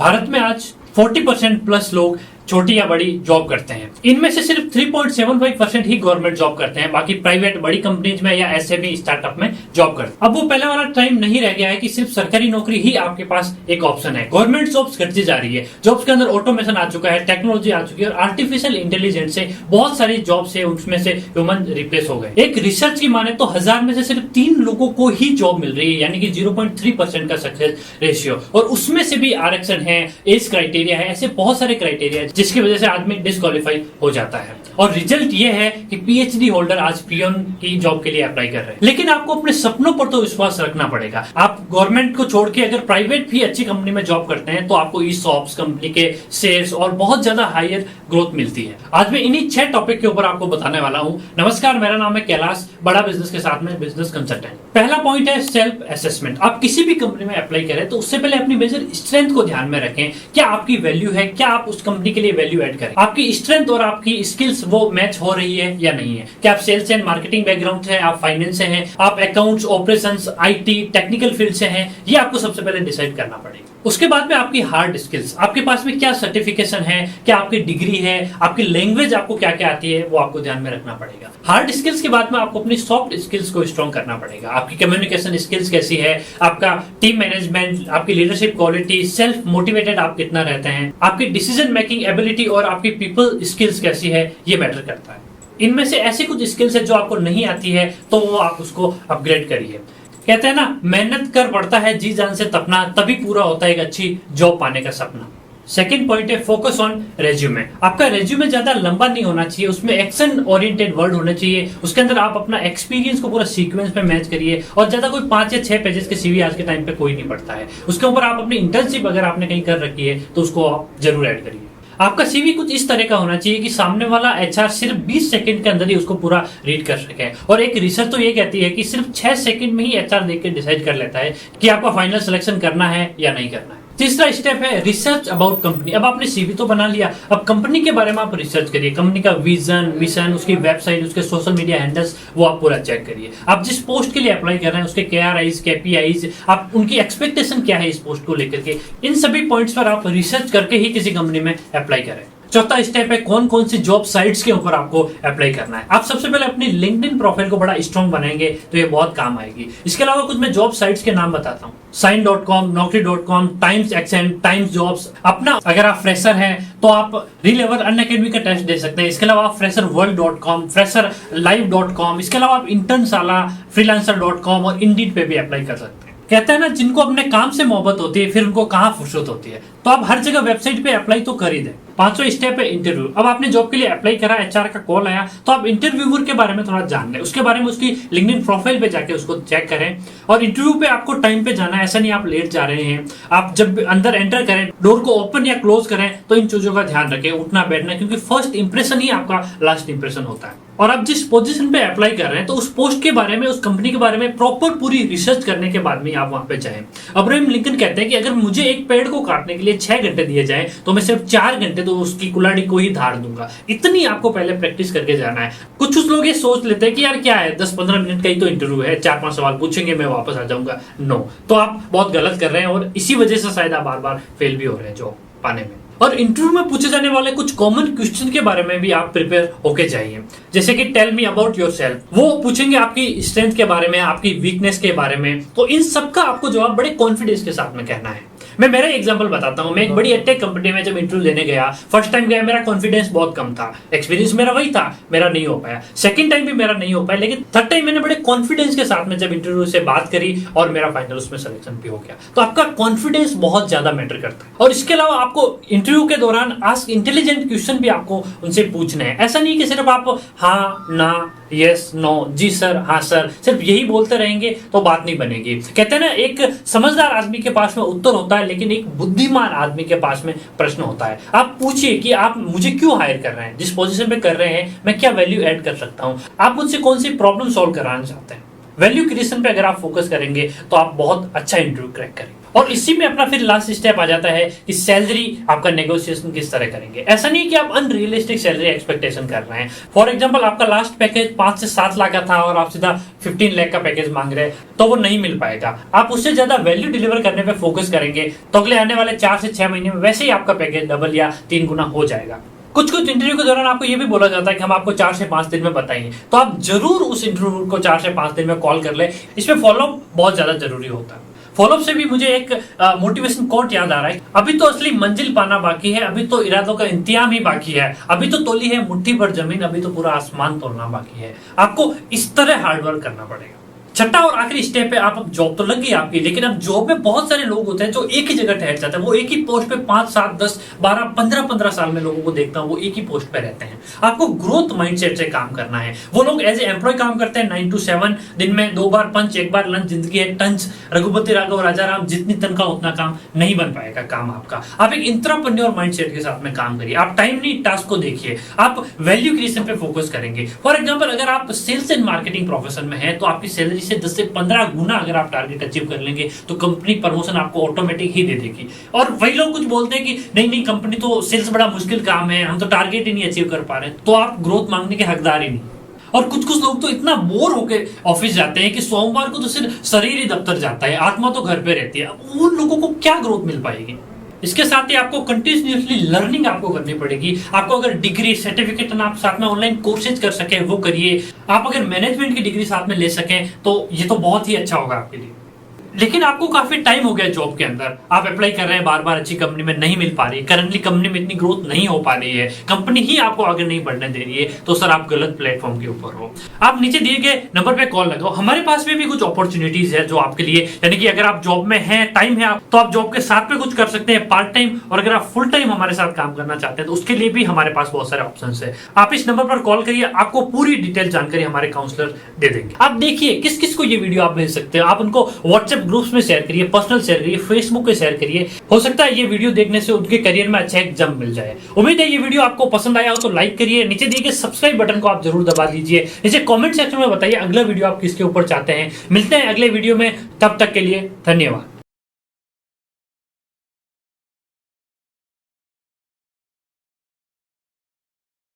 भारत में आज 40% प्लस लोग छोटी या बड़ी जॉब करते हैं। इनमें से सिर्फ 3.75% ही गवर्नमेंट जॉब करते हैं, बाकी प्राइवेट बड़ी कंपनीज में या ऐसे भी स्टार्टअप में जॉब करते हैं। अब वो पहले वाला टाइम नहीं रह गया है कि सिर्फ सरकारी नौकरी ही आपके पास एक ऑप्शन है। गवर्नमेंट जॉब्स घटती जा रही है, जॉब्स के अंदर ऑटोमेशन आ चुका है, टेक्नोलॉजी आ चुकी है और आर्टिफिशियल इंटेलिजेंस से बहुत सारी जॉब्स है उनमें से ह्यूमन रिप्लेस हो गए। एक रिसर्च की माने तो 1000 में से सिर्फ 3 लोगों को ही जॉब मिल रही है, यानी कि 0.3% का सक्सेस रेशियो। और उसमें से भी आरक्षण है, एज क्राइटेरिया है, ऐसे बहुत सारे क्राइटेरिया है जिसकी वजह से आदमी डिस्क्वालीफाई हो जाता है। और रिजल्ट ये है कि पीएचडी होल्डर आज पियोन की जॉब के लिए अप्लाई कर रहे हैं। लेकिन आपको अपने सपनों पर तो विश्वास रखना पड़ेगा। आप गवर्नमेंट को छोड़ के अगर प्राइवेट भी अच्छी कंपनी में जॉब करते हैं तो आपको ई-शॉप्स, कंपनी के शेयर्स और बहुत ज्यादा हायर ग्रोथ मिलती है। आज मैं इन्हीं 6 टॉपिक के ऊपर आपको बताने वाला हूं। नमस्कार, मेरा नाम है कैलाश, बड़ा बिजनेस के साथ में बिजनेस कंसल्टेंट। पहला पॉइंट है सेल्फ असेसमेंट। आप किसी भी कंपनी में अप्लाई करें तो उससे पहले अपनी मेजर स्ट्रेंथ को ध्यान में रखें। क्या आपकी वैल्यू है, क्या आप उस कंपनी के लिए वैल्यू ऐड करें। आपकी स्ट्रेंथ और आपकी स्किल्स वो मैच हो रही है या नहीं है। क्या आप सेल्स एंड मार्केटिंग बैकग्राउंड से हैं, आप फाइनेंस से हैं, आप accounts, operations, IT, technical field से हैं, ये आपको सबसे पहले डिसाइड करना पड़ेगा। उसके बाद में आपकी हार्ड स्किल्स, आपके पास में क्या सर्टिफिकेशन है, क्या आपकी डिग्री है, आपकी लैंग्वेज आपको क्या क्या आती है, वो आपको ध्यान में रखना पड़ेगा। हार्ड स्किल्स के बाद में आपको अपनी सॉफ्ट स्किल्स को स्ट्रॉन्ग करना पड़ेगा। आपकी कम्युनिकेशन स्किल्स कैसी है, आपका टीम मैनेजमेंट, आपकी लीडरशिप क्वालिटी, सेल्फ मोटिवेटेड आप कितना रहते हैं, आपकी डिसीजन मेकिंग एबिलिटी और आपकी पीपल स्किल्स कैसी है, ये मैटर करता है। इनमें से ऐसी कुछ स्किल्स है जो आपको नहीं आती है तो वो आप उसको अपग्रेड करिए। कहते हैं ना, मेहनत कर पड़ता है जी जान से तपना, तभी पूरा होता है एक अच्छी जॉब पाने का सपना। सेकंड पॉइंट है फोकस ऑन रेज्यूमे। आपका रेज्यूमे ज्यादा लंबा नहीं होना चाहिए, उसमें एक्शन ओरिएंटेड वर्ड होने चाहिए। उसके अंदर आप अपना एक्सपीरियंस को पूरा सीक्वेंस पे मैच करिए और ज्यादा कोई 5 या 6 पेजेस के सीवी आज के टाइम पे कोई नहीं पढ़ता है। उसके ऊपर आप अपनी इंटर्नशिप अगर आपने कहीं कर रखी है तो उसको आप जरूर ऐड करिए। आपका सीवी कुछ इस तरह का होना चाहिए कि सामने वाला एचआर सिर्फ 20 सेकंड के अंदर ही उसको पूरा रीड कर सके। और एक रिसर्च तो ये कहती है कि सिर्फ 6 सेकंड में ही एचआर देख के डिसाइड कर लेता है कि आपका फाइनल सिलेक्शन करना है या नहीं करना है। तीसरा स्टेप है रिसर्च अबाउट कंपनी। अब आपने सीवी तो बना लिया, अब कंपनी के बारे में आप रिसर्च करिए। कंपनी का विजन, मिशन, उसकी वेबसाइट, उसके सोशल मीडिया हैंडल्स, वो आप पूरा चेक करिए। आप जिस पोस्ट के लिए अप्लाई कर रहे हैं उसके KRIs, KPIs, आप उनकी एक्सपेक्टेशन क्या है इस पोस्ट को लेकर के, इन सभी पॉइंट्स पर आप रिसर्च करके ही किसी कंपनी में अप्लाई करें। चौथा स्टेप है कौन कौन सी जॉब साइट्स के ऊपर आपको अप्लाई करना है। आप सबसे पहले अपनी लिंक्डइन प्रोफाइल को बड़ा स्ट्रॉन्ग बनाएंगे तो ये बहुत काम आएगी। इसके अलावा कुछ मैं जॉब साइट्स के नाम बताता हूँ। sign.com, naukri.com, times accent, times jobs. अपना अगर आप फ्रेशर हैं तो आप रीलेवर अनअकैडमी का टेस्ट दे सकते हैं। इसके अलावा आप fresherworld.com, fresherlive.com, इसके अलावा आप इंटर्नशाला, freelancer.com और इंडीड पे भी अप्लाई कर सकते हैं। कहते हैं ना, जिनको अपने काम से मोहब्बत होती है फिर उनको कहाँ फुर्सत होती है, तो आप हर जगह वेबसाइट पे अप्लाई तो कर ही दें। 5वां स्टेप है इंटरव्यू। अब आपने जॉब के लिए अप्लाई करा, एचआर का कॉल आया, तो आप इंटरव्यूअर के बारे में थोड़ा जान लें, उसके बारे में उसकी लिंक्डइन प्रोफाइल पे जाके उसको चेक करें। और इंटरव्यू पे आपको टाइम पे जाना है, ऐसा नहीं आप लेट जा रहे हैं। आप जब अंदर एंटर करें, डोर को ओपन या क्लोज करें तो इन चीजों का ध्यान रखें, उठना बैठना, क्योंकि फर्स्ट इंप्रेशन ही आपका लास्ट इंप्रेशन होता है। और आप जिस पोजीशन पे अप्लाई कर रहे हैं तो उस पोस्ट के बारे में, उस कंपनी के बारे में प्रॉपर पूरी रिसर्च करने के बाद में आप वहां पे जाएं। अब्राहम लिंकन कहते हैं कि अगर मुझे एक पेड़ को काटने के लिए 6 घंटे दिए जाए तो मैं सिर्फ 4 घंटे तो उसकी कुल्हाड़ी को ही धार दूंगा। इतनी आपको पहले प्रैक्टिस करके जाना है। कुछ लोग ये सोच लेते हैं कि यार क्या है, 10-15 मिनट का ही तो इंटरव्यू है, 4-5 सवाल पूछेंगे, मैं वापस आ जाऊंगा। नो, तो आप बहुत गलत कर रहे हैं और इसी वजह से शायद आप बार बार फेल भी हो रहे हैं जॉब पाने में। और इंटरव्यू में पूछे जाने वाले कुछ कॉमन क्वेश्चन के बारे में भी आप प्रिपेयर होके जाइए। जैसे कि टेल मी अबाउट योरसेल्फ, वो पूछेंगे आपकी स्ट्रेंथ के बारे में, आपकी वीकनेस के बारे में। तो इन सब का आपको जवाब बड़े कॉन्फिडेंस के साथ में कहना है। मैं मेरा एग्जांपल बताता हूं। मैं एक बड़ी टेक कंपनी में जब इंटरव्यू देने गया, फर्स्ट टाइम गया, मेरा कॉन्फिडेंस बहुत कम था, एक्सपीरियंस मेरा वही था, मेरा नहीं हो पाया। सेकंड टाइम भी मेरा नहीं हो पाया, लेकिन थर्ड टाइम मैंने बड़े कॉन्फिडेंस के साथ में जब इंटरव्यू से बात करी और मेरा फाइनल उसमें सिलेक्शन भी हो गया। तो आपका कॉन्फिडेंस बहुत ज्यादा मैटर करता है। और इसके अलावा आपको इंटरव्यू के दौरान आस्क इंटेलिजेंट क्वेश्चन भी आपको उनसे पूछने हैं। ऐसा नहीं कि सिर्फ आप हाँ ना, यस नो, जी सर, हाँ सर, सिर्फ यही बोलते रहेंगे तो बात नहीं बनेगी। कहते हैं ना, एक समझदार आदमी के पास में उत्तर होता है लेकिन एक बुद्धिमान आदमी के पास में प्रश्न होता है। आप पूछिए कि आप मुझे क्यों हायर कर रहे हैं, जिस पोजीशन पे कर रहे हैं मैं क्या वैल्यू ऐड कर सकता हूं, आप मुझसे कौन सी प्रॉब्लम सॉल्व कराना चाहते हैं। वैल्यू क्रिएशन पे अगर आप फोकस करेंगे तो आप बहुत अच्छा इंटरव्यू क्रैक करेंगे। और इसी में अपना फिर लास्ट स्टेप आ जाता है कि सैलरी आपका नेगोशिएशन किस तरह करेंगे। ऐसा नहीं कि आप अनरियलिस्टिक सैलरी एक्सपेक्टेशन कर रहे हैं। फॉर एग्जांपल आपका लास्ट पैकेज 5 से 7 लाख का था और आप सीधा 15 लाख का पैकेज मांग रहे हैं, तो वो नहीं मिल पाएगा। आप उससे ज्यादा वैल्यू डिलीवर करने पे फोकस करेंगे तो अगले आने वाले 4 से 6 महीने में वैसे ही आपका पैकेज डबल या 3 गुना हो जाएगा। कुछ इंटरव्यू के दौरान आपको ये भी बोला जाता है कि हम आपको 4 से 5 दिन में बताएंगे, तो आप जरूर उस इंटरव्यू को 4 से 5 दिन में कॉल कर ले। इसमें फॉलोअप बहुत ज्यादा जरूरी होता है। फॉलोअप से भी मुझे एक मोटिवेशन कोट याद आ रहा है, अभी तो असली मंजिल पाना बाकी है, अभी तो इरादों का इंतजाम ही बाकी है, अभी तो तोली है मुट्ठी भर जमीन, अभी तो पूरा आसमान तोलना बाकी है। आपको इस तरह हार्डवर्क करना पड़ेगा। छठा और आखिरी स्टेप पे आप अब जॉब तो लग गई आपकी, लेकिन अब जॉब में बहुत सारे लोग होते हैं जो एक ही जगह ठहर जाते हैं। वो एक ही पोस्ट पे 5, 7, 10, 12, 15 साल में लोगों को देखता हूं वो एक ही पोस्ट पे रहते हैं। आपको ग्रोथ माइंडसेट से काम करना है। वो लोग एज ए एम्प्लॉय काम करते हैं 9 to 7, दिन में 2 बार पंच, 1 बार लंच, जिंदगी है टंच। रघुपति राघव राजा राम, जितनी तनख्वाह उतना काम नहीं बन पाएगा काम आपका। आप एक इंट्राप्रेन्योर माइंडसेट के साथ में काम करिए। आप टाइम नहीं टास्क को देखिए, आप वैल्यू क्रिएशन पे फोकस करेंगे। फॉर एग्जाम्पल अगर आप सेल्स एंड मार्केटिंग प्रोफेशन में है तो आपकी सैलरी से 10 से 15 गुना अगर आप टारगेट अचीव कर लेंगे तो कंपनी प्रमोशन आपको ऑटोमेटिक ही दे देगी। और वही लोग कुछ बोलते हैं कि नहीं कंपनी तो सेल्स बड़ा मुश्किल काम है, हम तो टारगेट ही नहीं अचीव कर पा रहे, तो आप ग्रोथ मांगने के हकदार ही नहीं। और कुछ लोग तो इतना बोर होकर ऑफिस जाते हैं कि सोमवार को तो सिर्फ शरीर ही दफ्तर जाता है, आत्मा तो घर पे रहती है। उन लोगों को क्या ग्रोथ मिल पाएगी? इसके साथ ही आपको कंटिन्यूसली लर्निंग आपको करनी पड़ेगी। आपको अगर डिग्री सर्टिफिकेट आप साथ में ऑनलाइन कोर्सेज कर सके वो करिए। आप अगर मैनेजमेंट की डिग्री साथ में ले सकें तो ये तो बहुत ही अच्छा होगा आपके लिए। लेकिन आपको काफी टाइम हो गया जॉब के अंदर, आप अप्लाई कर रहे हैं बार बार, अच्छी कंपनी में नहीं मिल पा रही, करंटली कंपनी में इतनी ग्रोथ नहीं हो पा रही है, कंपनी ही आपको आगे नहीं बढ़ने दे रही है, तो सर आप गलत प्लेटफॉर्म के ऊपर हो। आप नीचे दिए गए नंबर पे कॉल लगाओ। हमारे पास में भी कुछ अपॉर्चुनिटीज है जो आपके लिए, यानी कि अगर आप जॉब में हैं, टाइम है तो आप जॉब के साथ में कुछ कर सकते हैं पार्ट टाइम, और अगर आप फुल टाइम हमारे साथ काम करना चाहते हैं तो उसके लिए भी हमारे पास बहुत सारे ऑप्शन है। आप इस नंबर पर कॉल करिए, आपको पूरी डिटेल जानकारी हमारे काउंसलर दे देंगे। आप देखिए किस किस को ये वीडियो आप भेज सकते हैं, आप उनको व्हाट्सएप ग्रुप्स में शेयर करिए, पर्सनल शेयर करिए, फेसबुक पे शेयर करिए। हो सकता है ये वीडियो देखने से उनके करियर में अच्छा एक जंप मिल जाए। उम्मीद है ये वीडियो आपको पसंद आया हो तो लाइक करिए, नीचे दिए गए सब्सक्राइब बटन को आप जरूर दबा दीजिए। नीचे कमेंट सेक्शन में बताइए अगला वीडियो आप किसके ऊपर चाहते हैं। मिलते हैं अगले वीडियो में, तब तक के लिए धन्यवाद।